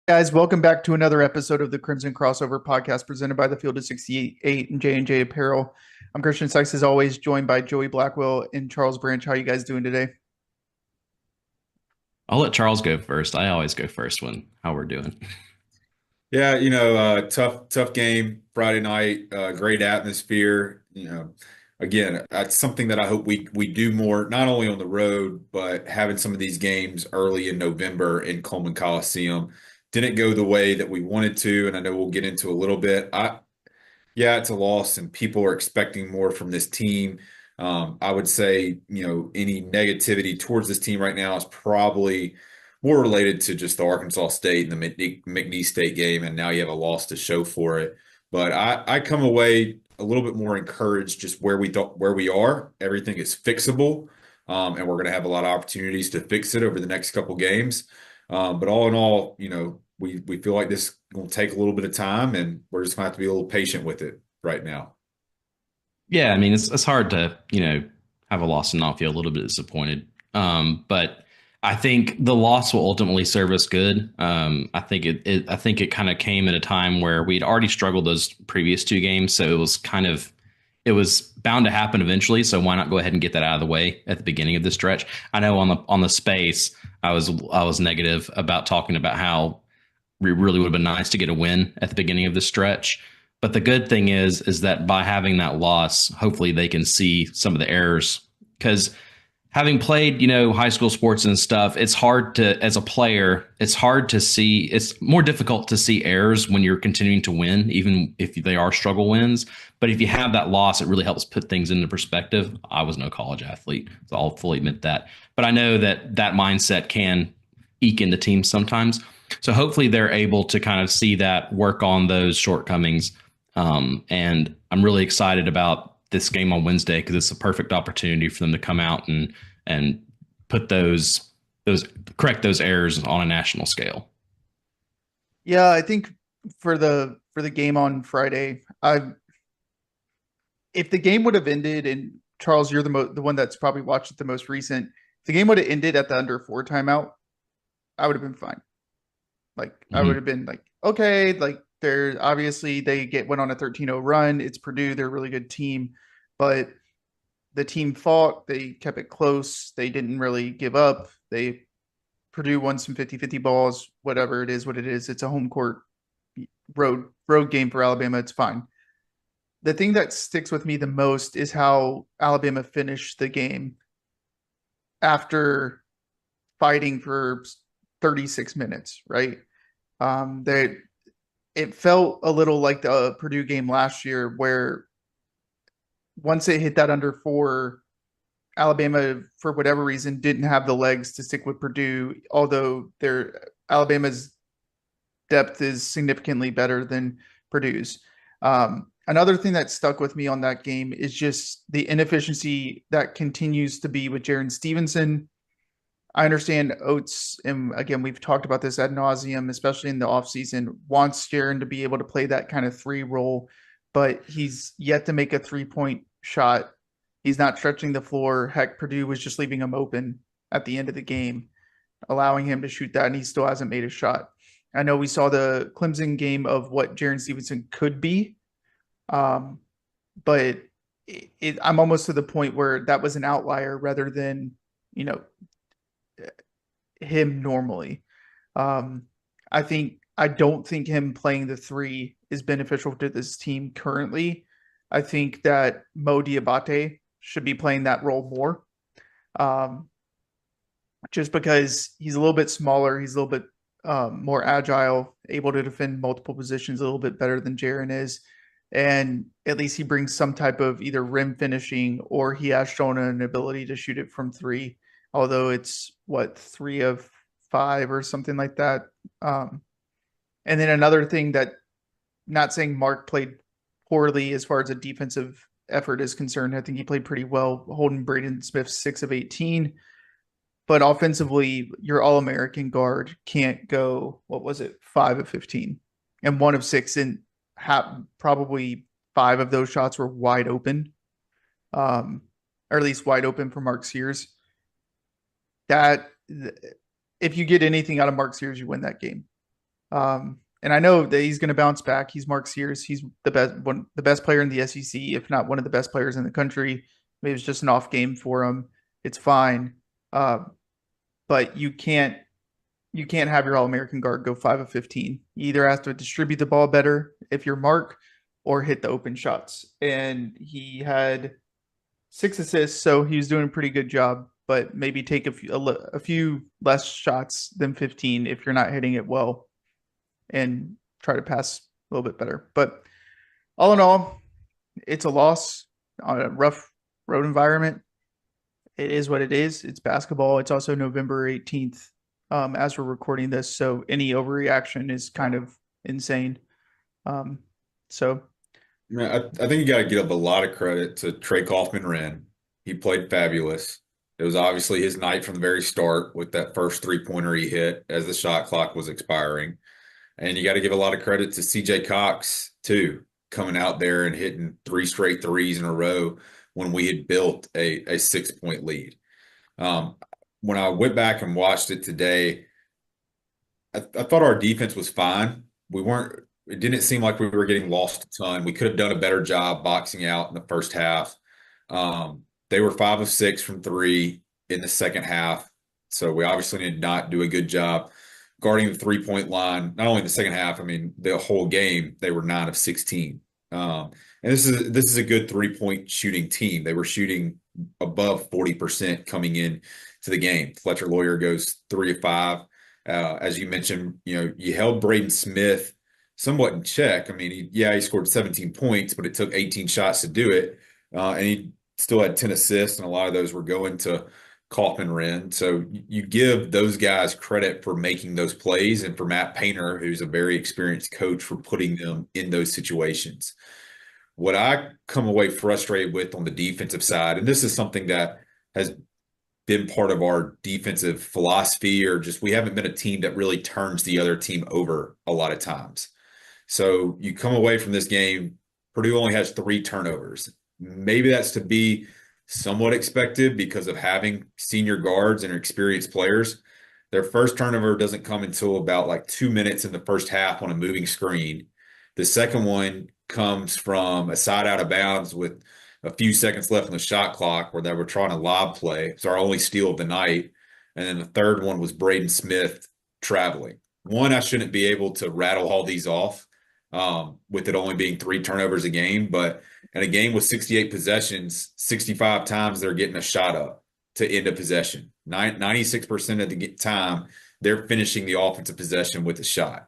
Guys, welcome back to another episode of the Crimson Crossover podcast presented by the Field of 68 and J&J Apparel. I'm Christian Sykes, as always, joined by Joey Blackwell and Charles Branch. How are you guys doing today? I'll let Charles go first. I always go first when how we're doing. Yeah, tough game Friday night. Great atmosphere. Again, that's something that I hope we do more, not only on the road, but having some of these games early in November in Coleman Coliseum. Didn't go the way that we wanted to, and I know we'll get into a little bit. Yeah, it's a loss, and people are expecting more from this team. I would say, any negativity towards this team right now is probably more related to just the Arkansas State and the McNeese State game, and now you have a loss to show for it. But I come away a little bit more encouraged just where we are. Everything is fixable, and we're going to have a lot of opportunities to fix it over the next couple games. But all in all, we feel like this will take a little bit of time, and we're just gonna have to be a little patient with it right now. Yeah, I mean it's hard to have a loss and not feel a little bit disappointed. But I think the loss will ultimately serve us good. I think it kind of came at a time where we'd already struggled those previous two games, so it was bound to happen eventually. So why not go ahead and get that out of the way at the beginning of the stretch? I know on the space I was negative about talking about how it really would have been nice to get a win at the beginning of the stretch. But the good thing is that by having that loss, hopefully they can see some of the errors. Because having played, high school sports and stuff, it's hard to, as a player, it's hard to see, it's more difficult to see errors when you're continuing to win, even if they are struggle wins. But if you have that loss, it really helps put things into perspective. I was no college athlete, so I'll fully admit that. But I know that that mindset can eke into teams sometimes. So hopefully they're able to kind of see that, work on those shortcornings. And I'm really excited about this game on Wednesday because it's a perfect opportunity for them to come out and put those correct those errors on a national scale. Yeah, I think for the game on Friday, I if the game would have ended, and Charles, you're the one that's probably watched it the most recent. If the game would have ended at the under four timeout, I would have been fine. Like I would Mm-hmm. have been like, okay, like they're obviously they get went on a 13-0 run. It's Purdue, they're a really good team, but the team fought, they kept it close, they didn't really give up. They Purdue won some 50-50 balls, whatever it is, what it is. It's a home court road game for Alabama. It's fine. The thing that sticks with me the most is how Alabama finished the game after fighting for 36 minutes, right? They it felt a little like the Purdue game last year, where once it hit that under four, Alabama, for whatever reason, didn't have the legs to stick with Purdue, although their Alabama's depth is significantly better than Purdue's. Another thing that stuck with me on that game is just the inefficiency that continues to be with Jaron Stevenson. I understand Oates, and again, we've talked about this ad nauseum, especially in the offseason, wants Jaron to be able to play that kind of three role, but he's yet to make a 3-point shot. He's not stretching the floor. Heck, Purdue was just leaving him open at the end of the game, allowing him to shoot that, and he still hasn't made a shot. I know we saw the Clemson game of what Jaron Stevenson could be, um, but I'm almost to the point where that was an outlier rather than, you know, him normally. Um, I don't think him playing the three is beneficial to this team currently. I think that Mo Diabate should be playing that role more. Um, just because he's a little bit smaller, he's a little bit more agile, able to defend multiple positions a little bit better than Jaron is. And at least he brings some type of either rim finishing, or he has shown an ability to shoot it from three, although it's what, three of five or something like that. Um, and then another thing that, not saying Mark played poorly as far as a defensive effort is concerned. I think he played pretty well, holding Braden Smith 6 of 18. But offensively, your All American guard can't go, what was it, 5 of 15 and 1 of 6. And probably five of those shots were wide open, or at least wide open for Mark Sears. That, if you get anything out of Mark Sears, you win that game. And I know that he's going to bounce back. He's Mark Sears. He's the best player in the SEC, if not one of the best players in the country. Maybe it's just an off game for him. It's fine. Uh, but you can't have your All American guard go 5 of 15. You either have to distribute the ball better if you're Mark, or hit the open shots. And he had 6 assists, so he was doing a pretty good job. But maybe take a few less shots than 15 if you're not hitting it well, and try to pass a little bit better. But all in all, it's a loss on a rough road environment. It is what it is. It's basketball. It's also November 18th, as we're recording this. So any overreaction is kind of insane. So Man, I think you got to give up a lot of credit to Trey Kaufman-Renn. He played fabulous. It was obviously his night from the very start with that first three-pointer he hit as the shot clock was expiring. And you got to give a lot of credit to CJ Cox, too, coming out there and hitting 3 straight threes in a row when we had built a 6-point lead. When I went back and watched it today, I thought our defense was fine. It didn't seem like we were getting lost a ton. We could have done a better job boxing out in the first half. They were 5 of 6 from three in the second half. So we obviously did not do a good job guarding the 3-point line. Not only in the second half, I mean, the whole game, they were 9 of 16. And this is a good 3-point shooting team. They were shooting above 40% coming in to the game. Fletcher Lawyer goes 3 of 5. As you mentioned, you held Braden Smith somewhat in check. I mean, he scored 17 points, but it took 18 shots to do it. And he still had 10 assists, and a lot of those were going to Kaufman-Renn. So you give those guys credit for making those plays, and for Matt Painter, who's a very experienced coach, for putting them in those situations. What I come away frustrated with on the defensive side, and this is something that has been part of our defensive philosophy, or just we haven't been a team that really turns the other team over a lot of times. So you come away from this game, Purdue only has 3 turnovers. Maybe that's to be somewhat expected because of having senior guards and experienced players. Their first turnover doesn't come until about like 2 minutes in the first half on a moving screen. The second one comes from a side out of bounds with a few seconds left on the shot clock where they were trying to lob play. It's our only steal of the night. And then the third one was Braden Smith traveling. One, I shouldn't be able to rattle all these off with it only being 3 turnovers a game. But in a game with 68 possessions, 65 times they're getting a shot up to end a possession. 96% of the time, they're finishing the offensive possession with a shot.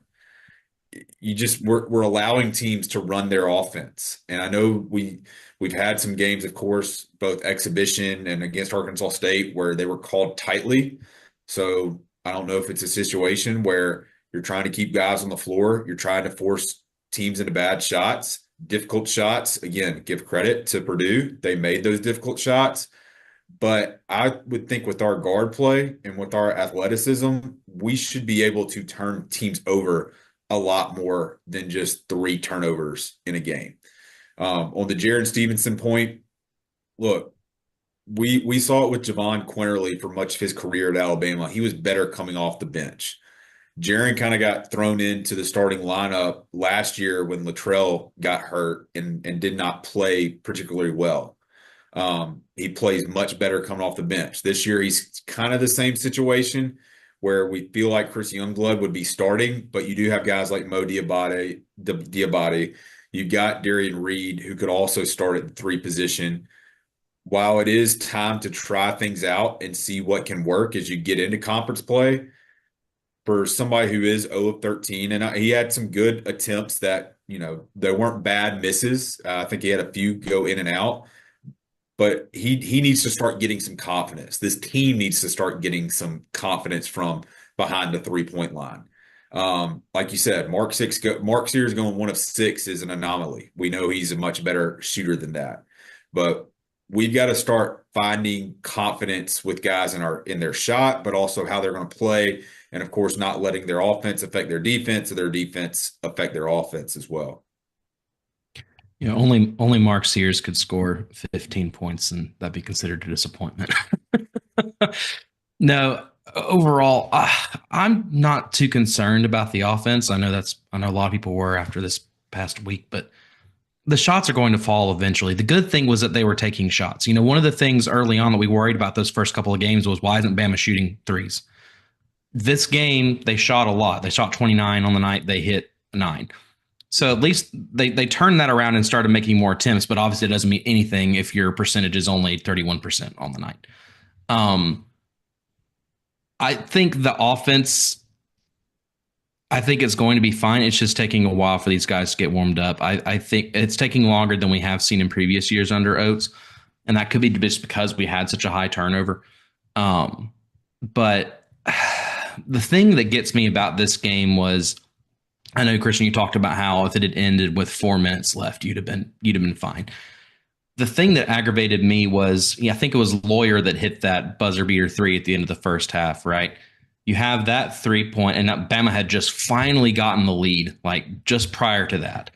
We're allowing teams to run their offense. And I know we've had some games, of course, both exhibition and against Arkansas State, where they were called tightly. So I don't know if it's a situation where you're trying to keep guys on the floor, you're trying to force teams into bad shots, difficult shots. Again, give credit to Purdue. They made those difficult shots. But I would think with our guard play and with our athleticism, we should be able to turn teams over a lot more than just 3 turnovers in a game. On the Jaron Stevenson point, look, we saw it with Javon Quinterly for much of his career at Alabama. He was better coming off the bench. Jaron kind of got thrown into the starting lineup last year when Latrell got hurt and did not play particularly well. He plays much better coming off the bench. This year, he's kind of the same situation where we feel like Chris Youngblood would be starting, but you do have guys like Mo Diabate. You've got Darian Reed, who could also start at the 3 position. While it is time to try things out and see what can work as you get into conference play, for somebody who is 0 of 13, and he had some good attempts that, they weren't bad misses. I think he had a few go in and out. But he needs to start getting some confidence. This team needs to start getting some confidence from behind the 3-point line. Like you said, Mark Sears going 1 of 6 is an anomaly. We know he's a much better shooter than that. But we've got to start finding confidence with guys in their shot, but also how they're going to play. And of course, not letting their offense affect their defense, or their defense affect their offense as well. Only Mark Sears could score 15 points, and that'd be considered a disappointment. No, overall, I'm not too concerned about the offense. I know a lot of people were after this past week, but the shots are going to fall eventually. The good thing was that they were taking shots. One of the things early on that we worried about those first couple of games was why isn't Bama shooting threes? This game, they shot a lot. They shot 29 on the night. They hit 9. So at least they turned that around and started making more attempts, but obviously it doesn't mean anything if your percentage is only 31% on the night. I think the offense, I think it's going to be fine. It's just taking a while for these guys to get warmed up. I think it's taking longer than we have seen in previous years under Oates, and that could be just because we had such a high turnover. But the thing that gets me about this game was, I know, Christian, you talked about how if it had ended with 4 minutes left, you'd have been fine. The thing that aggravated me was, I think it was Lawyer that hit that buzzer beater 3 at the end of the first half, right? You have that 3-point, and Bama had just finally gotten the lead, like just prior to that.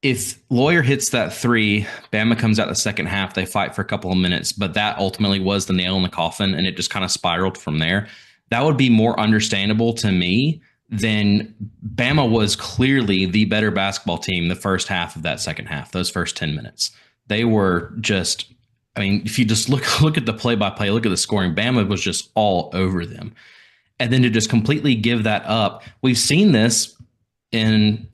If Lawyer hits that 3, Bama comes out the second half, they fight for a couple of minutes, but that ultimately was the nail in the coffin, and it just kind of spiraled from there. That would be more understandable to me than Bama was clearly the better basketball team the first half of that second half, those first 10 minutes. They were just, if you just look at the play-by-play, look at the scoring, Bama was just all over them. And then to just completely give that up, we've seen this in,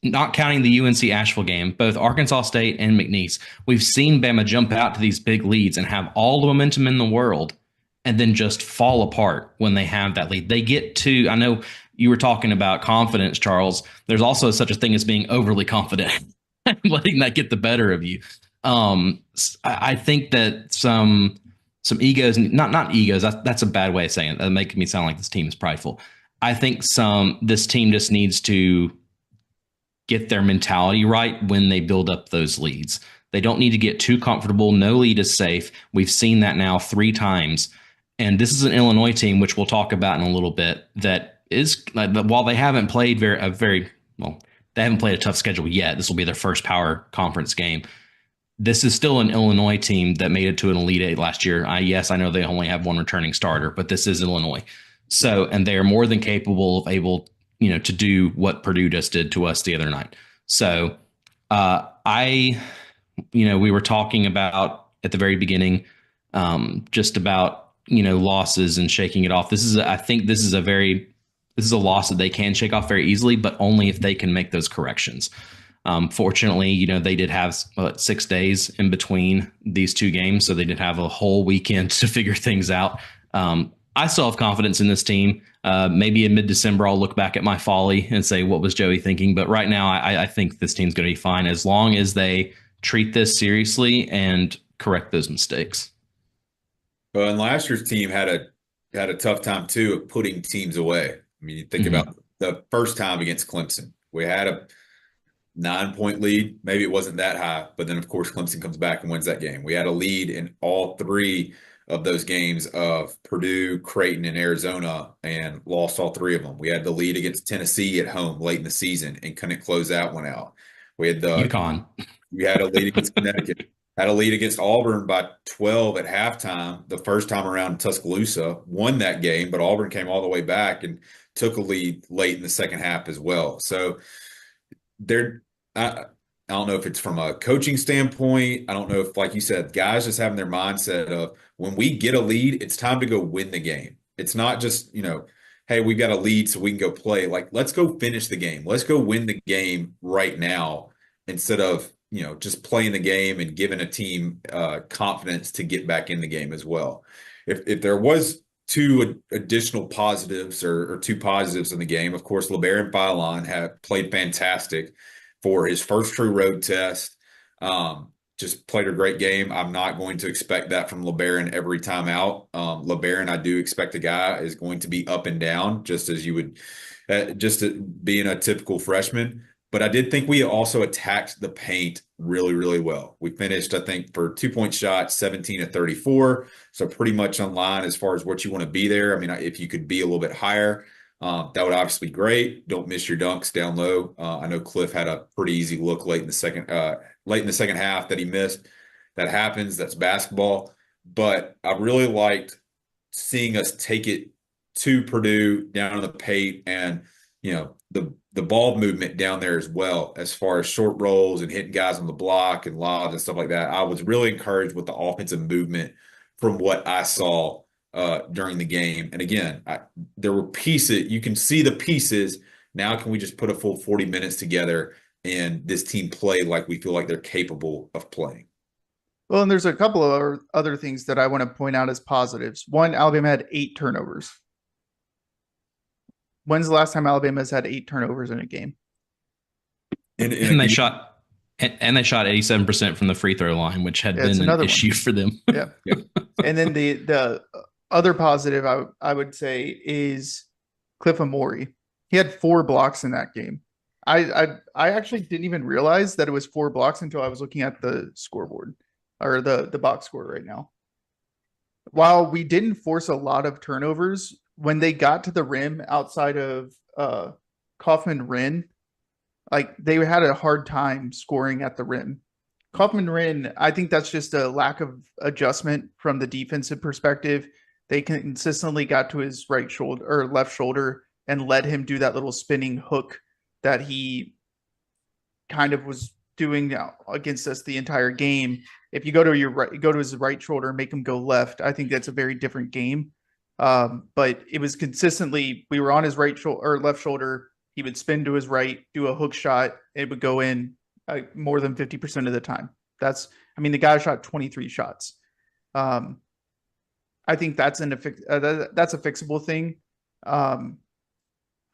not counting the UNC Asheville game, both Arkansas State and McNeese. We've seen Bama jump out to these big leads and have all the momentum in the world and then just fall apart when they have that lead. They get to, I know you were talking about confidence, Charles. There's also such a thing as being overly confident, letting that get the better of you. I think that some egos, not egos, that's a bad way of saying it. That makes me sound like this team is prideful. I think this team just needs to get their mentality right when they build up those leads. They don't need to get too comfortable. No lead is safe. We've seen that now 3 times. And this is an Illinois team, which we'll talk about in a little bit, that is, while they haven't played they haven't played a tough schedule yet. This will be their first power conference game. This is still an Illinois team that made it to an Elite Eight last year. Yes, I know they only have 1 returning starter, but this is Illinois. So, and they are more than capable of able, to do what Purdue just did to us the other night. So, we were talking about at the very beginning, just about, losses and shaking it off. I think this is a loss that they can shake off very easily, but only if they can make those corrections. Fortunately, they did have 6 days in between these 2 games, so they did have a whole weekend to figure things out. I still have confidence in this team. Maybe in mid-December, I'll look back at my folly and say, what was Joey thinking? But right now, I think this team's going to be fine as long as they treat this seriously and correct those mistakes. Well, and last year's team had a tough time too of putting teams away. You think about the first time against Clemson. We had a 9-point lead. Maybe it wasn't that high, but then of course Clemson comes back and wins that game. We had a lead in all 3 of those games of Purdue, Creighton, and Arizona, and lost all 3 of them. We had the lead against Tennessee at home late in the season and couldn't close that one out. We had UConn. We had a lead against Connecticut. Had a lead against Auburn by 12 at halftime the first time around in Tuscaloosa, won that game, but Auburn came all the way back and took a lead late in the second half as well. So I don't know if it's from a coaching standpoint. I don't know if, like you said, guys just having their mindset of when we get a lead, it's time to go win the game. It's not just, hey, we've got a lead so we can go play. Like, let's go finish the game. Let's go win the game right now instead of, just playing the game and giving a team confidence to get back in the game as well. If there was 2 additional positives or 2 positives in the game, of course, LeBaron Philon have played fantastic for his first true road test. Just played a great game. I'm not going to expect that from LeBaron every time out. LeBaron, I do expect a guy is going to be up and down, just as you would, just being a typical freshman. But I did think we also attacked the paint really, really well. We finished, I think, for 2-point shots, 17 of 34. So pretty much on line as far as what you want to be there. If you could be a little bit higher, that would obviously be great. Don't miss your dunks down low. I know Cliff had a pretty easy look late in the second half that he missed. That happens. That's basketball. but I really liked seeing us take it to Purdue down in the paint and the ball movement down there as well, as far as short rolls and hitting guys on the block and lobs and stuff like that. I was really encouraged with the offensive movement from what I saw during the game. And again, there were pieces. You can see the pieces. Now, can we just put a full 40 minutes together and this team play like we feel like they're capable of playing? Well, and there's a couple of other things that I want to point out as positives. One, Alabama had 8 turnovers. When's the last time Alabama's had 8 turnovers in a game? And they shot 87% from the free throw line, which had been an issue for them. Yeah. And then the other positive I would say is Cliff Amori. He had 4 blocks in that game. I actually didn't even realize that it was 4 blocks until I was looking at the scoreboard, or the box score right now. While we didn't force a lot of turnovers, when they got to the rim outside of Kaufman-Wren, like they had a hard time scoring at the rim. Kaufman-Wren, I think that's just a lack of adjustment from the defensive perspective. They consistently got to his right shoulder or left shoulder and let him do that little spinning hook that he kind of was doing against us the entire game. If you go to his right shoulder, make him go left, I think that's a very different game. But it was consistently, we were on his right shoulder or left shoulder. He would spin to his right, do a hook shot. It would go in more than 50% of the time. The guy shot 23 shots. I think that's that's a fixable thing.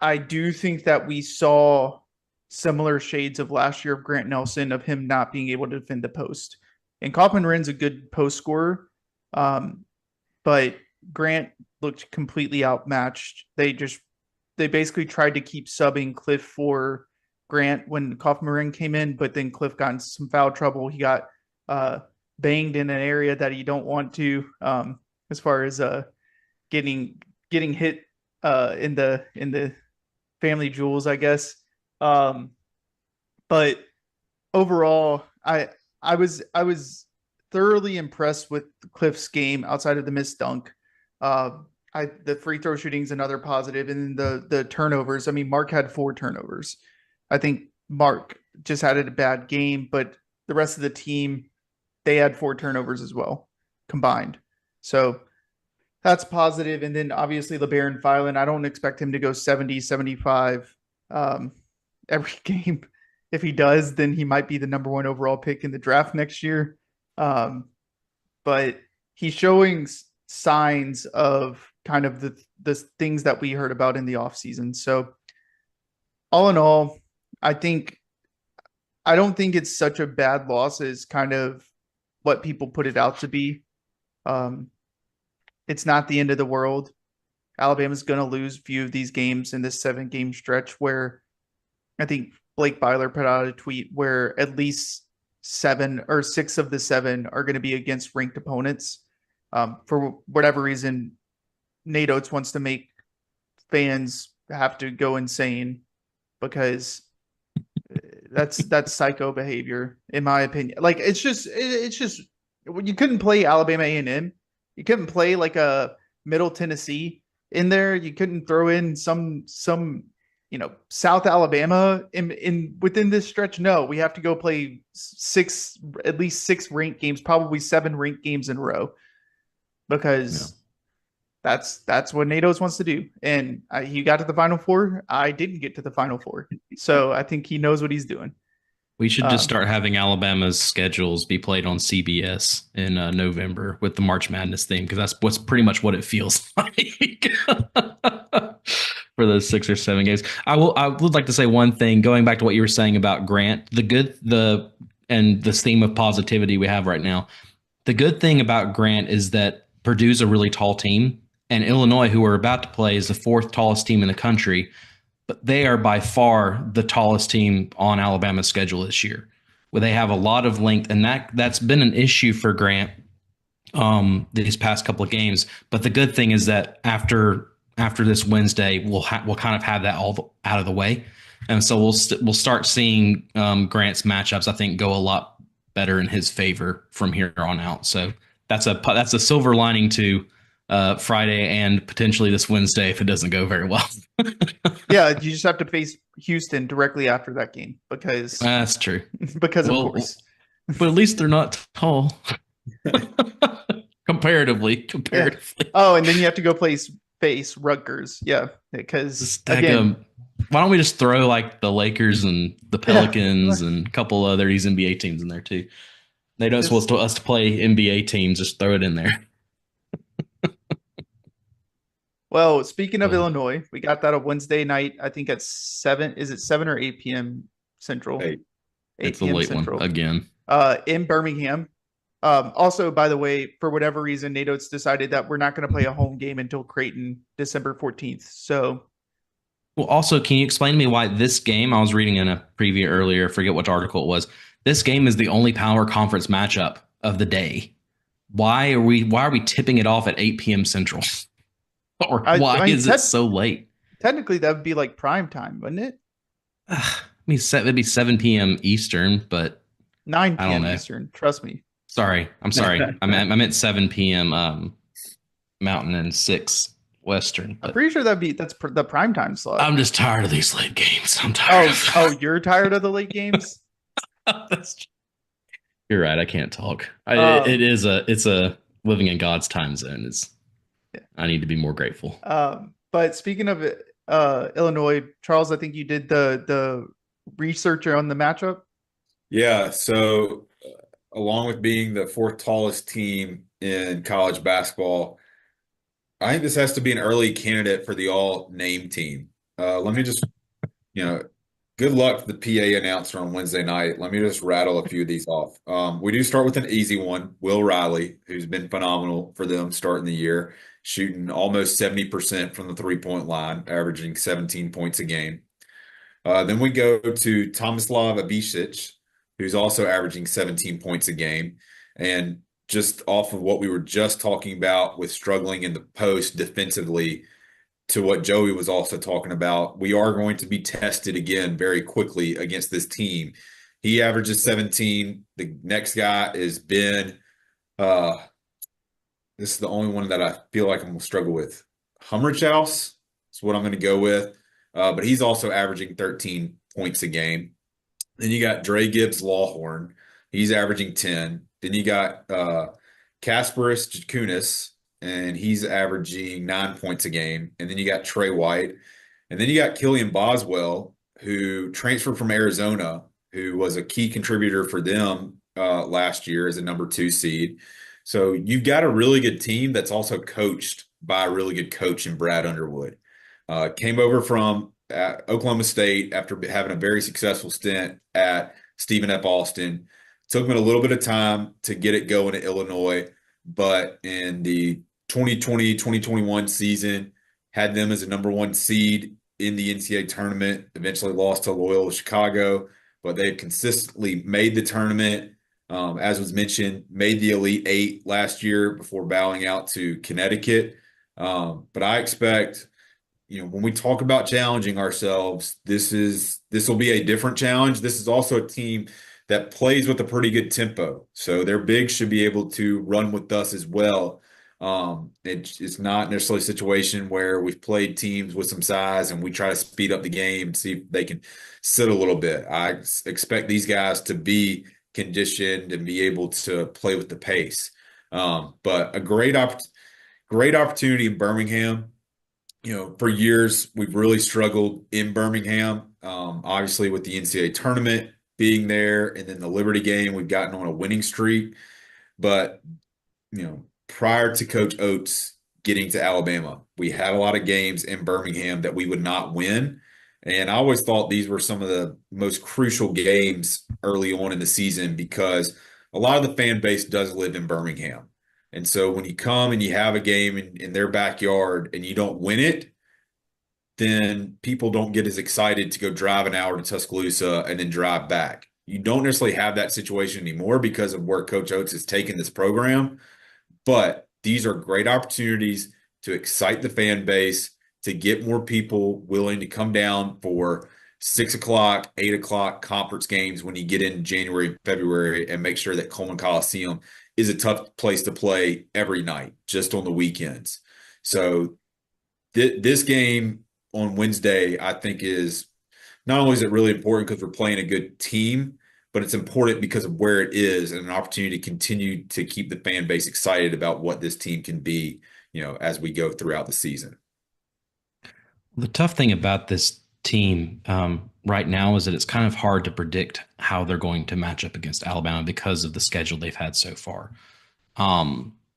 I do think that we saw similar shades of last year of Grant Nelson, of him not being able to defend the post. And Kaufman-Wren's a good post scorer, but Grant looked completely outmatched. They basically tried to keep subbing Cliff for Grant when Kaufman-Wren came in, but then Cliff got in some foul trouble. He got banged in an area that you don't want to, as far as getting hit in the family jewels, I guess. But overall, I was thoroughly impressed with Cliff's game outside of the missed dunk. The free throw shooting is another positive, and the turnovers. I mean, Mark had 4 turnovers. I think Mark just had a bad game, but the rest of the team, they had 4 turnovers as well combined. So that's positive. And then obviously LeBaron Filan, I don't expect him to go 70, 75 every game. If he does, then he might be the number 1 overall pick in the draft next year. But he's showing signs of kind of the things that we heard about in the offseason. So all in all, I don't think it's such a bad loss as kind of what people put it out to be. It's not the end of the world. Alabama's going to lose a few of these games in this 7-game stretch, where I think Blake Byler put out a tweet where at least 7 or 6 of the 7 are going to be against ranked opponents. For whatever reason, Nate Oates wants to make fans have to go insane because that's psycho behavior, in my opinion. Like it's just you couldn't play Alabama A&M. You couldn't play like a Middle Tennessee in there. You couldn't throw in some South Alabama in within this stretch. No, we have to go play at least 6 ranked games, probably 7 ranked games in a row, because that's what Nate Oates wants to do. And he got to the Final Four. I didn't get to the Final Four, so I think he knows what he's doing. We should just start having Alabama's schedules be played on CBS in November with the March Madness theme, because that's what's pretty much what it feels like for those 6 or 7 games. I would like to say one thing, going back to what you were saying about Grant, and this theme of positivity we have right now. The good thing about Grant is that Purdue's a really tall team, and Illinois, who we're about to play, is the 4th tallest team in the country. But they are by far the tallest team on Alabama's schedule this year, where they have a lot of length, and that's been an issue for Grant these past couple of games. But the good thing is that after this Wednesday, we'll kind of have that all out of the way, and so we'll start seeing Grant's matchups, I think, go a lot better in his favor from here on out. So that's a silver lining to Friday and potentially this Wednesday if it doesn't go very well. Yeah, you just have to face Houston directly after that game That's true. because of Well, course. but at least they're not tall. comparatively. Yeah. Oh, and then you have to go face Rutgers. Yeah, because Stack again, why don't we just throw like the Lakers and the yeah, Pelicans and a couple other these NBA teams in there too? They don't just supposed to us to play NBA teams. Just throw it in there. well. Speaking of Oh, Illinois, we got that on Wednesday night. I think at 7. Is it 7 or 8 p.m. Central? Hey, 8 it's a p.m. late one Central. again. In Birmingham. Also, by the way, for whatever reason, NATO's decided that we're not going to play a home game until Creighton, December 14th. So, Well, also, can you explain to me why this game? I was reading in a preview earlier. I forget which article it was. This game is the only power conference matchup of the day. Why are we tipping it off at 8 p.m. Central? Or why I mean, is it so late? technically that would be like prime time, wouldn't it? I mean, it'd be 7 p.m. Eastern, but 9 I don't p.m. know. Eastern. Trust me. Sorry, I'm sorry. I meant 7 p.m. Mountain and 6 Western. I'm But pretty sure that's the prime time slot. I'm just tired of these late games. I'm tired Oh, of. you're tired of the late games? That's, you're right. I can't talk. Um, It's a living in God's time zone. I need to be more grateful. but speaking of Illinois, Charles, I think you did the research on the matchup. yeah. So, along with being the fourth tallest team in college basketball, I think this has to be an early candidate for the all name team. Let me just, you know, good luck to the PA announcer on Wednesday night. Let me just rattle a few of these off. We do start with an easy one, Will Riley, who's been phenomenal for them starting the year, shooting almost 70% from the 3-point line, averaging 17 points a game. Then we go to Tomislav Abisic, who's also averaging 17 points a game. And just off of what we were just talking about with struggling in the post defensively, to what Joey was also talking about, we are going to be tested again very quickly against this team. He averages 17. The next guy is Ben. Uh, this is the only one that I feel like I'm going to struggle with. Hummerchaus is what I'm going to go with. But he's also averaging 13 points a game. Then you got Dre Gibbs Lawhorn. He's averaging 10. Then you got Kasparis Jakunis, and he's averaging 9 points a game. And then you got Trey White. And then you got Killian Boswell, who transferred from Arizona, who was a key contributor for them last year as a number 2 seed. So you've got a really good team that's also coached by a really good coach in Brad Underwood. Came over from Oklahoma State after having a very successful stint at Stephen F. Austin. Took him a little bit of time to get it going at Illinois, but in the 2020-2021 season, had them as a number 1 seed in the NCAA tournament, eventually lost to Loyola Chicago, but they've consistently made the tournament. As was mentioned, made the Elite 8 last year before bowing out to Connecticut. But I expect, when we talk about challenging ourselves, this will be a different challenge. This is also a team that plays with a pretty good tempo. So their bigs should be able to run with us as well. It's not necessarily a situation where we've played teams with some size and we try to speed up the game and see if they can sit a little bit. I expect these guys to be conditioned and be able to play with the pace. But a great opportunity in Birmingham. For years, we've really struggled in Birmingham, obviously with the NCAA tournament being there and then the Liberty game, we've gotten on a winning streak. But, prior to Coach Oates getting to Alabama, we had a lot of games in Birmingham that we would not win. And I always thought these were some of the most crucial games early on in the season because a lot of the fan base does live in Birmingham. And so when you come and you have a game in their backyard and you don't win it, then people don't get as excited to go drive an hour to Tuscaloosa and then drive back. You don't necessarily have that situation anymore because of where Coach Oates has taken this program. But these are great opportunities to excite the fan base, to get more people willing to come down for 6 o'clock, 8 o'clock conference games when you get in January and February and make sure that Coleman Coliseum is a tough place to play every night, just on the weekends. So this game on Wednesday, I think, is not only is it really important because we're playing a good team, but it's important because of where it is and an opportunity to continue to keep the fan base excited about what this team can be, as we go throughout the season. The tough thing about this team right now is that it's kind of hard to predict how they're going to match up against Alabama because of the schedule they've had so far.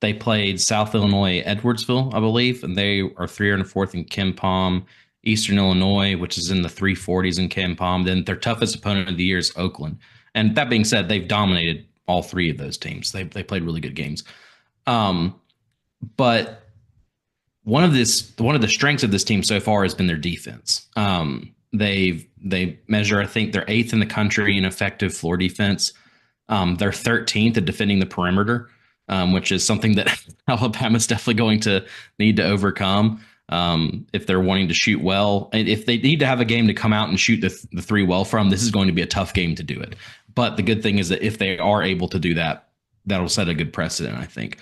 They played South Illinois, Edwardsville, I believe, and they are 304th in Ken Palm. Eastern Illinois, which is in the 340s in Ken Palm. Then their toughest opponent of the year is Oakland. And that being said, they've dominated all three of those teams. They played really good games. But one of the strengths of this team so far has been their defense. They measure, I think, they're 8th in the country in effective floor defense. They're 13th at defending the perimeter, which is something that Alabama's definitely going to need to overcome if they're wanting to shoot well. And if they need to have a game to come out and shoot the three well from, this is going to be a tough game to do it. But the good thing is that if they are able to do that, that'll set a good precedent, I think.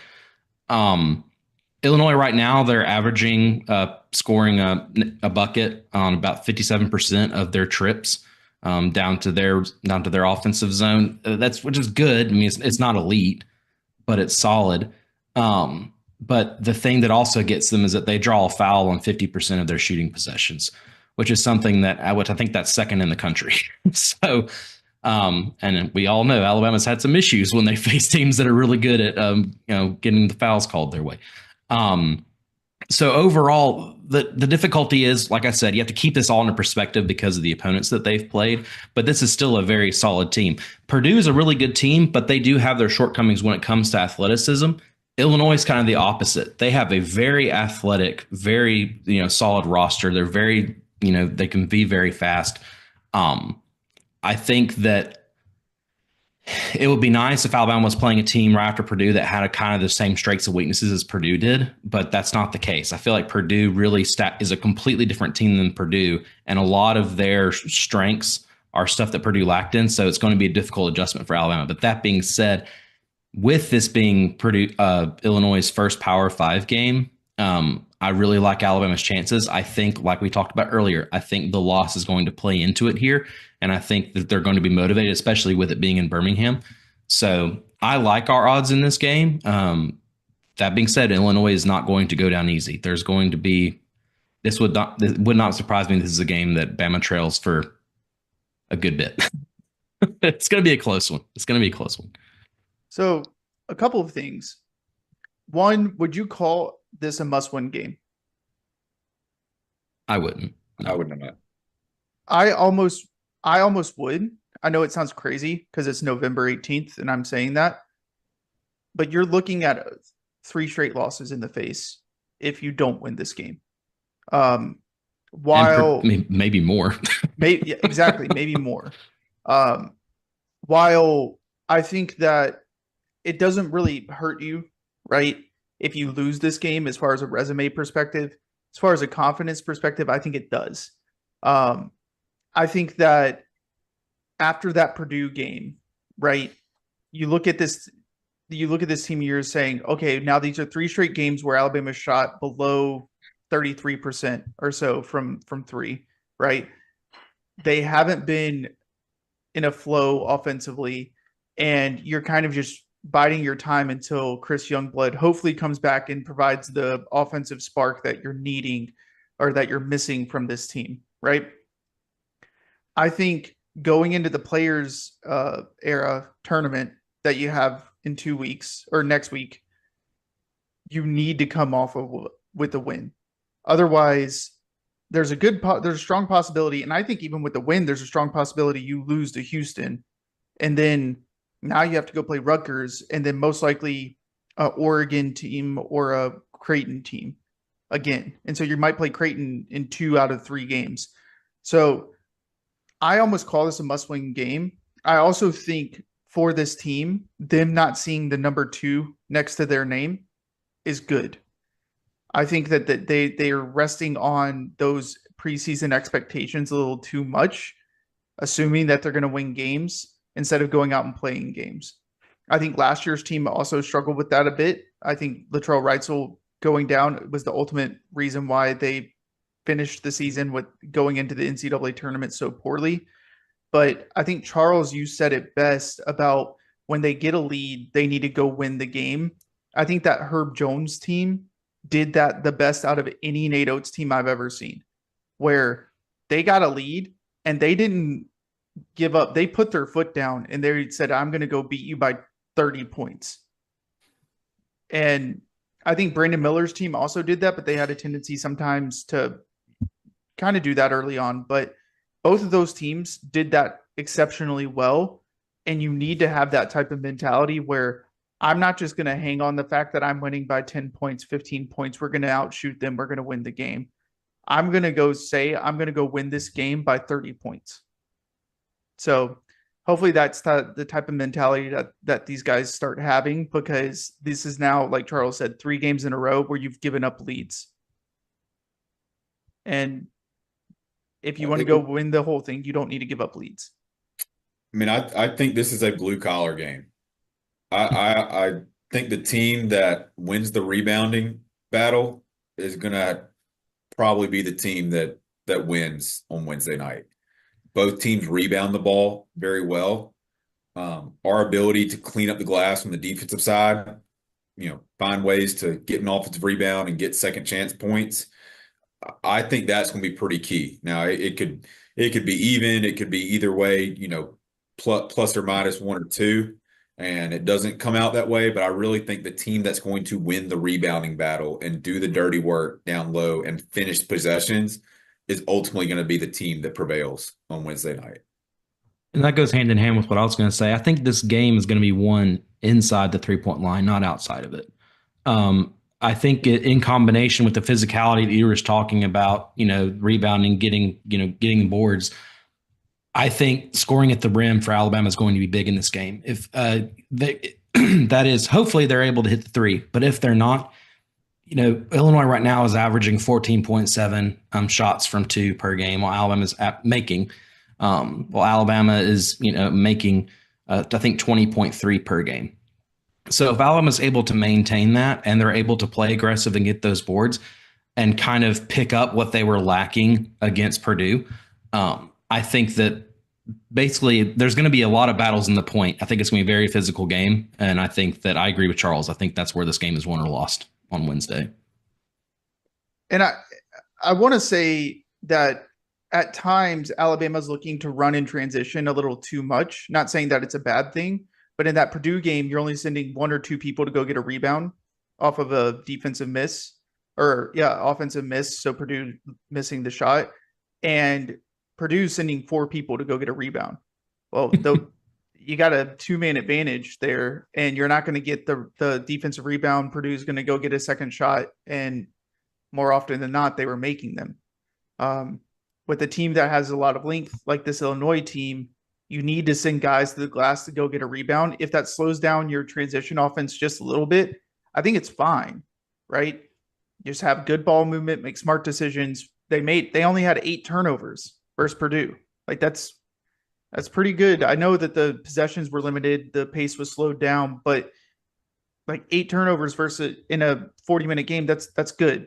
Illinois right now, they're averaging scoring a bucket on about 57% of their trips down to their offensive zone. Which is good. I mean, it's not elite, but it's solid. But the thing that also gets them is that they draw a foul on 50% of their shooting possessions, which is something which I think that's second in the country. So, and we all know Alabama's had some issues when they face teams that are really good at, getting the fouls called their way. So overall, the difficulty is, like I said, you have to keep this all into perspective because of the opponents that they've played, but this is still a very solid team. Purdue is a really good team, but they do have their shortcomings when it comes to athleticism. Illinois is kind of the opposite. They have a very athletic, very, solid roster. They're very, they can be very fast. I think that it would be nice if Alabama was playing a team right after Purdue that had a kind of the same strengths and weaknesses as Purdue did, but that's not the case. I feel like Purdue really is a completely different team than Purdue, and a lot of their strengths are stuff that Purdue lacked in, so it's going to be a difficult adjustment for Alabama. But that being said, with this being Illinois' first Power 5 game, I really like Alabama's chances. I think, like we talked about earlier, I think the loss is going to play into it here, and I think that they're going to be motivated, especially with it being in Birmingham. So I like our odds in this game. That being said, Illinois is not going to go down easy. There's going to be this would not surprise me. This is a game that Bama trails for a good bit. It's going to be a close one. So a couple of things. One, would you call this a must-win game? I wouldn't. I wouldn't have. I almost would. I know it sounds crazy because it's November 18th and I'm saying that, but you're looking at 3 straight losses in the face if you don't win this game. While maybe more, exactly, maybe more. While I think that it doesn't really hurt you, right? If you lose this game, as far as a resume perspective, as far as a confidence perspective, I think it does. I think that after that Purdue game, right? You look at this team, you're saying, okay, now these are 3 straight games where Alabama shot below 33% or so from 3, right? They haven't been in a flow offensively, and you're kind of just biding your time until Chris Youngblood hopefully comes back and provides the offensive spark that you're needing or that you're missing from this team, right? I think going into the Players Era tournament that you have in 2 weeks or next week, you need to come off with a win. Otherwise, there's a strong possibility, and I think even with the win, there's a strong possibility you lose to Houston, and then now you have to go play Rutgers, and then most likely a Oregon team or a Creighton team again. And so you might play Creighton in 2 out of 3 games. So I almost call this a must-win game. I also think for this team, them not seeing the number 2 next to their name is good. I think that they are resting on those preseason expectations a little too much, assuming that they're going to win games instead of going out and playing games. I think last year's team also struggled with that a bit. I think Latrell Wrightsell going down was the ultimate reason why they finished the season with going into the NCAA tournament so poorly. But I think, Charles, you said it best about when they get a lead, they need to go win the game. I think that Herb Jones team did that the best out of any Nate Oates team I've ever seen, where they got a lead and they didn't give up. They put their foot down and they said, I'm going to go beat you by 30 points. And I think Brandon Miller's team also did that, but they had a tendency sometimes to kind of do that early on. But both of those teams did that exceptionally well. And you need to have that type of mentality where I'm not just going to hang on the fact that I'm winning by 10 points, 15 points. We're going to outshoot them. We're going to win the game. I'm going to go say, I'm going to go win this game by 30 points. So hopefully that's the type of mentality that these guys start having, because this is now, like Charles said, 3 games in a row where you've given up leads. And if you want to go win the whole thing, you don't need to give up leads. I mean, I think this is a blue collar game. I think the team that wins the rebounding battle is going to probably be the team that wins on Wednesday night. Both teams rebound the ball very well. Our ability to clean up the glass on the defensive side, find ways to get an offensive rebound and get second chance points. I think that's going to be pretty key. Now, it could be even, it could be either way, plus or minus 1 or 2, and it doesn't come out that way. But I really think the team that's going to win the rebounding battle and do the dirty work down low and finish possessions is ultimately going to be the team that prevails on Wednesday night. And that goes hand in hand with what I was going to say. I think this game is going to be won inside the 3-point line, not outside of it. I think in combination with the physicality that you were just talking about, rebounding, getting boards, I think scoring at the rim for Alabama is going to be big in this game. If that is, hopefully they're able to hit the 3, but if they're not, Illinois right now is averaging 14.7 shots from 2 per game, while Alabama is making, Alabama is making I think 20.3 per game. So if Alabama's able to maintain that and they're able to play aggressive and get those boards and kind of pick up what they were lacking against Purdue, I think that basically there's going to be a lot of battles in the point. I think it's going to be a very physical game. And I think that I agree with Charles. I think that's where this game is won or lost on Wednesday. And I want to say that at times Alabama's looking to run in transition a little too much. Not saying that it's a bad thing, but in that Purdue game, you're only sending 1 or 2 people to go get a rebound off of a defensive miss, offensive miss. So Purdue missing the shot, and Purdue sending 4 people to go get a rebound. Well, you got a 2-man advantage there, and you're not going to get the defensive rebound. Purdue's going to go get a second shot, and more often than not, they were making them. With a team that has a lot of length, like this Illinois team, you need to send guys to the glass to go get a rebound. If that slows down your transition offense just a little bit, I think it's fine, right? Just have good ball movement, make smart decisions. They only had 8 turnovers versus Purdue. Like that's pretty good. I know that the possessions were limited, the pace was slowed down, but like 8 turnovers versus in a 40-minute game, that's good.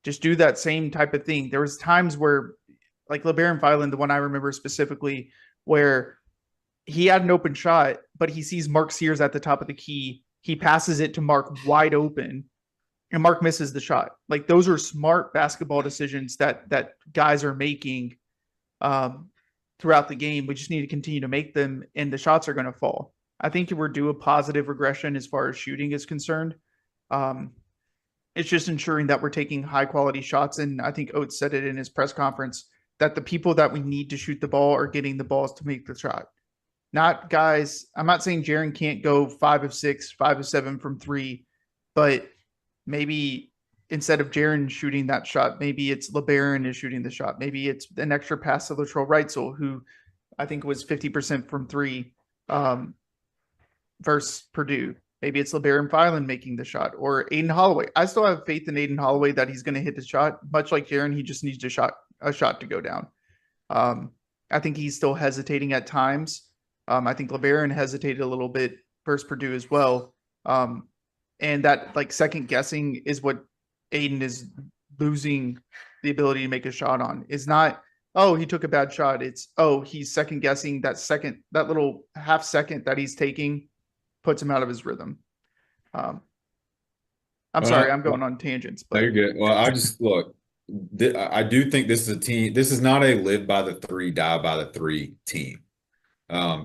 Just do that same type of thing. There was times where, like LeBaron Filan, the one I remember specifically, where he had an open shot, but he sees Mark Sears at the top of the key. He passes it to Mark wide open, and Mark misses the shot. Like those are smart basketball decisions that guys are making throughout the game. We just need to continue to make them, and the shots are going to fall. I think we're due a positive regression as far as shooting is concerned. It's just ensuring that we're taking high quality shots. And I think Oates said it in his press conference that the people that we need to shoot the ball are getting the balls to make the shot. Not guys, I'm not saying Jaren can't go 5 of 6, 5 of 7 from 3, but maybe instead of Jaren shooting that shot, maybe it's LeBaron is shooting the shot. Maybe it's an extra pass to Latrell Wrightsell, who I think was 50% from 3 versus Purdue. Maybe it's LeBaron Filan making the shot, or Aiden Holloway. I still have faith in Aiden Holloway that he's going to hit the shot. Much like Jaren, he just needs a shot to go down. I think he's still hesitating at times. I think LeBaron hesitated a little bit versus Purdue as well. And that like second guessing is what Aiden is losing the ability to make a shot on. Is not, oh, he took a bad shot. It's, oh, he's second guessing that little half second that he's taking puts him out of his rhythm. I'm sorry, I'm going on tangents, No, but you're good. Well, I just look, I do think this is a team. This is not a live by the three, die by the three team.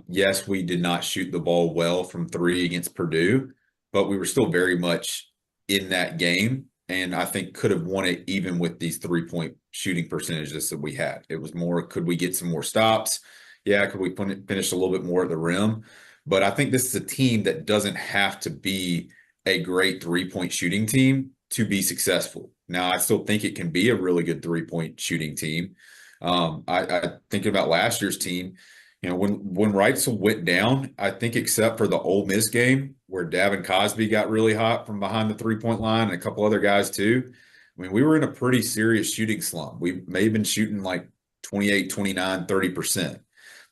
Yes, we did not shoot the ball well from three against Purdue, but we were still very much in that game. And I think could have won it even with these 3-point shooting percentages that we had. It was more, could we get some more stops? Yeah, could we finish a little bit more at the rim? But I think this is a team that doesn't have to be a great 3-point shooting team to be successful. Now, I still think it can be a really good 3-point shooting team. I think about last year's team. When Wrightsville went down, I think except for the Ole Miss game where Davin Cosby got really hot from behind the 3-point line and a couple other guys too. I mean, we were in a pretty serious shooting slump. We may have been shooting like 28, 29, 30%.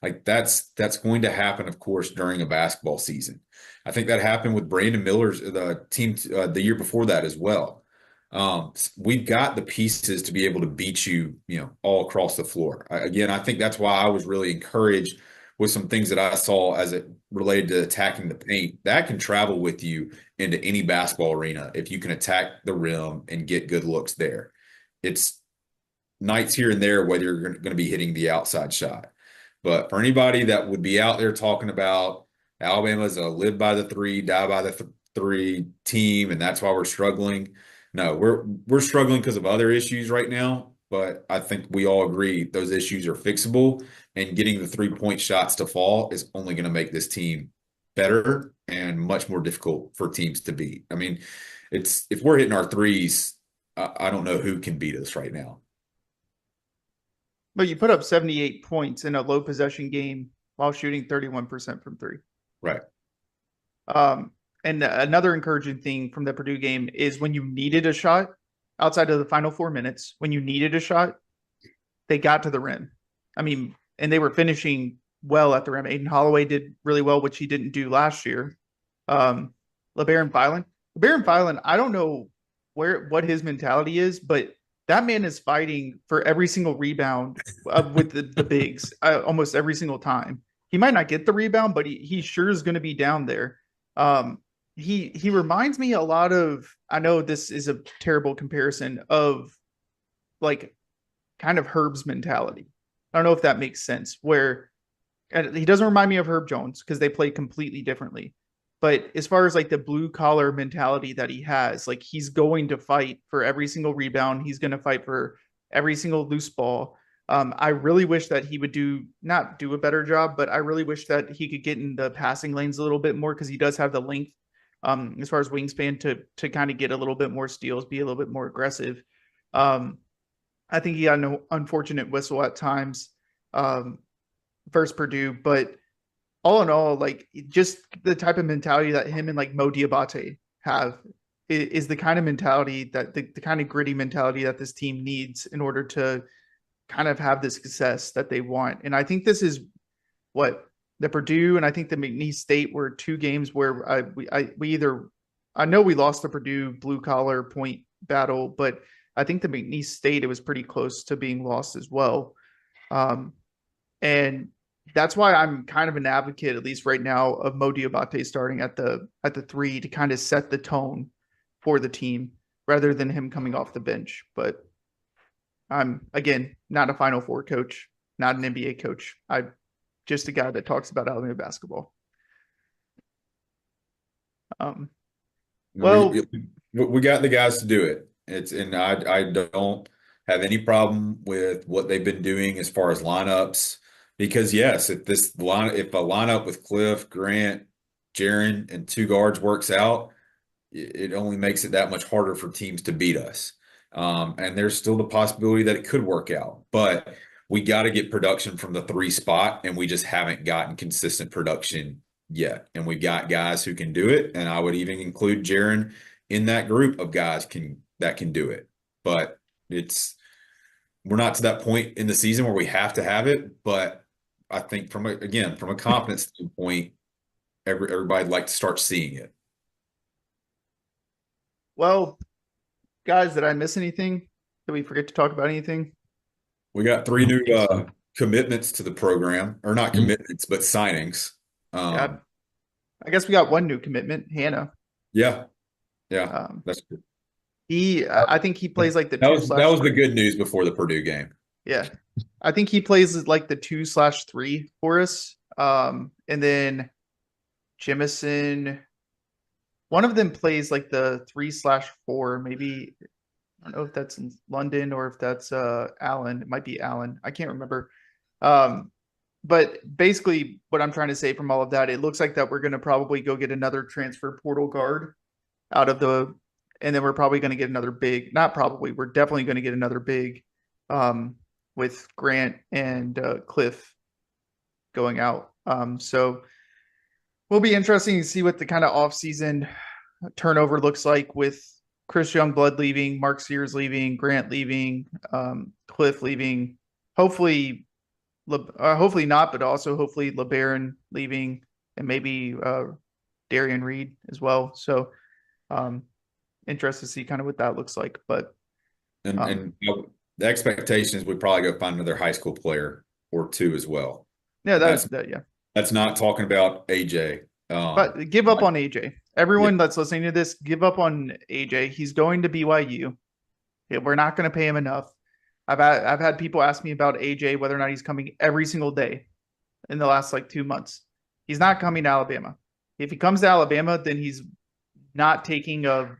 Like that's going to happen, of course, during a basketball season. I think that happened with Brandon Miller's the team the year before that as well. We've got the pieces to be able to beat you, all across the floor. Again, I think that's why I was really encouraged with some things that I saw as it related to attacking the paint. That can travel with you into any basketball arena if you can attack the rim and get good looks there. It's nights here and there whether you're going to be hitting the outside shot. But for anybody that would be out there talking about Alabama's a live by the three, die by the three team, and that's why we're struggling. No, we're struggling because of other issues right now, but I think we all agree those issues are fixable, and getting the 3-point shots to fall is only going to make this team better and much more difficult for teams to beat. I mean, if we're hitting our threes, I don't know who can beat us right now. But you put up 78 points in a low possession game while shooting 31% from three. Right. And another encouraging thing from the Purdue game is when you needed a shot outside of the final 4 minutes, when you needed a shot, they got to the rim. I mean, and they were finishing well at the rim. Aiden Holloway did really well, which he didn't do last year. LeBaron Filan, I don't know what his mentality is, but that man is fighting for every single rebound with the bigs almost every single time. He might not get the rebound, but he sure is going to be down there. He reminds me a lot of, I know this is a terrible comparison, of like kind of Herb's mentality. I don't know if that makes sense, where he doesn't remind me of Herb Jones because they play completely differently. But as far as like the blue collar mentality that he has, like he's going to fight for every single rebound. He's going to fight for every single loose ball. I really wish that he would not do a better job, but I really wish that he could get in the passing lanes a little bit more, because he does have the length as far as wingspan to kind of get a little bit more steals, be a little bit more aggressive. I think he got an unfortunate whistle at times versus Purdue, but all in all, like just the type of mentality that him and like Mo Diabate have is the kind of mentality that the kind of gritty mentality that this team needs in order to kind of have the success that they want. And I think this is what the Purdue and I think the McNeese State were two games where I know we lost the Purdue blue collar point battle, but I think the McNeese State, it was pretty close to being lost as well. And that's why I'm kind of an advocate, at least right now, of Mo Diabate starting at the three to kind of set the tone for the team rather than him coming off the bench. But I'm, again, not a Final Four coach, not an NBA coach. I'm just a guy that talks about Alabama basketball. Well, we got the guys to do it. I don't have any problem with what they've been doing as far as lineups. Because yes, if a lineup with Cliff, Grant, Jaron, and two guards works out, it only makes it that much harder for teams to beat us. And there's still the possibility that it could work out, but we got to get production from the three spot, and we just haven't gotten consistent production yet. And we've got guys who can do it, and I would even include Jaron in that group of guys that can do it. But we're not to that point in the season where we have to have it, but I think from a confidence standpoint, everybody'd like to start seeing it. Well, guys, did I miss anything? Did we forget to talk about anything? We got I three don't new think so. commitments to the program, or not Mm. commitments, but signings. Yeah, I guess we got one new commitment, Hannah. Yeah, yeah, Um, that's good. I think he plays like the That two was that slash was the three. good news before the Purdue game. Yeah, I think he plays as like the 2/3 for us. And then Jemison, one of them plays like the 3/4. Maybe I don't know if that's in London or if that's Allen. It might be Allen. I can't remember. Um, but basically, what I'm trying to say from all of that, it looks like that we're going to probably go get another transfer portal guard out of the, and then we're probably going to get another big. Not probably, we're definitely going to get another big, um, with Grant and Cliff going out. So will be interesting to see what the kind of off-season turnover looks like with Chris Youngblood leaving, Mark Sears leaving, Grant leaving, Cliff leaving. Hopefully, hopefully not, but also hopefully LeBaron leaving, and maybe Darian Reed as well. So, interested to see kind of what that looks like. But And the expectation is we'd probably go find another high school player or two as well. yeah, And yeah. that's not talking about AJ. But give up on AJ. Everyone Yeah. that's listening to this, give up on AJ. He's going to BYU. We're not going to pay him enough. I've had people ask me about AJ, whether or not he's coming every single day in the last like 2 months. He's not coming to Alabama. If he comes to Alabama, then he's not taking a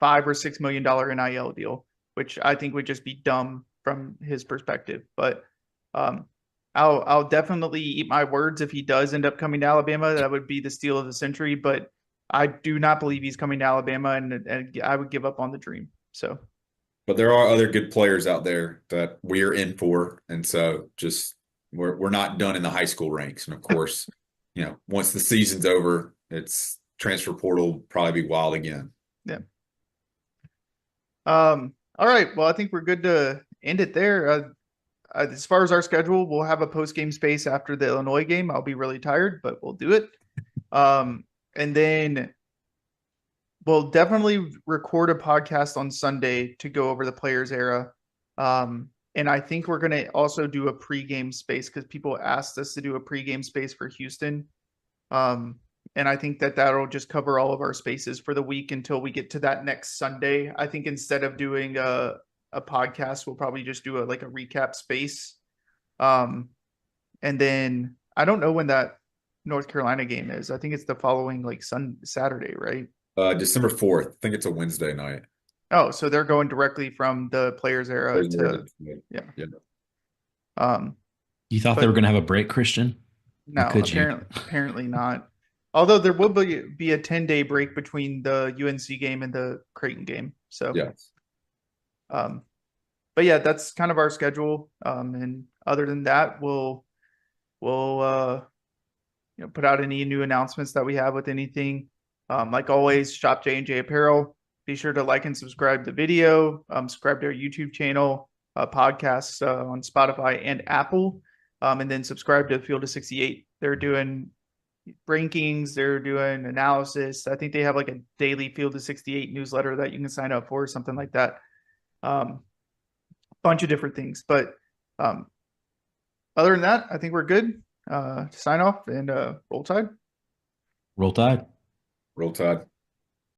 $5 or $6 million NIL deal, which I think would just be dumb from his perspective. But I'll definitely eat my words if he does end up coming to Alabama. That would be the steal of the century. But I do not believe he's coming to Alabama, and I would give up on the dream. So, But there are other good players out there that we're in for, and so just we're not done in the high school ranks. And of course, once the season's over, it's transfer portal probably be wild again. yeah. All right. Well, I think we're good to end it there. As far as our schedule, we'll have a post game space after the Illinois game. I'll be really tired, but we'll do it. And then we'll definitely record a podcast on Sunday to go over the players era. And I think we're going to also do a pregame space because people asked us to do a pregame space for Houston. And I think that that'll just cover all of our spaces for the week until we get to that next Sunday. I think instead of doing a podcast, we'll probably just do a recap space. And then I don't know when that North Carolina game is. I think it's the following Saturday, right? December 4th. I think it's a Wednesday night. Oh, so they're going directly from the players era to yeah. You thought they were going to have a break, Christian? No, apparently not. Although there will be a 10-day break between the UNC game and the Creighton game. So yes. But yeah, that's kind of our schedule. And other than that, we'll put out any new announcements that we have with anything. Like always, shop J&J Apparel. Be sure to like and subscribe to the video. Subscribe to our YouTube channel, podcasts on Spotify and Apple. And then subscribe to Field of 68. They're doing rankings, they're doing analysis. I think they have like a daily Field of 68 newsletter that you can sign up for, something like that. Bunch of different things. But other than that, I think we're good. Sign off and roll tide. Roll Tide. Roll Tide.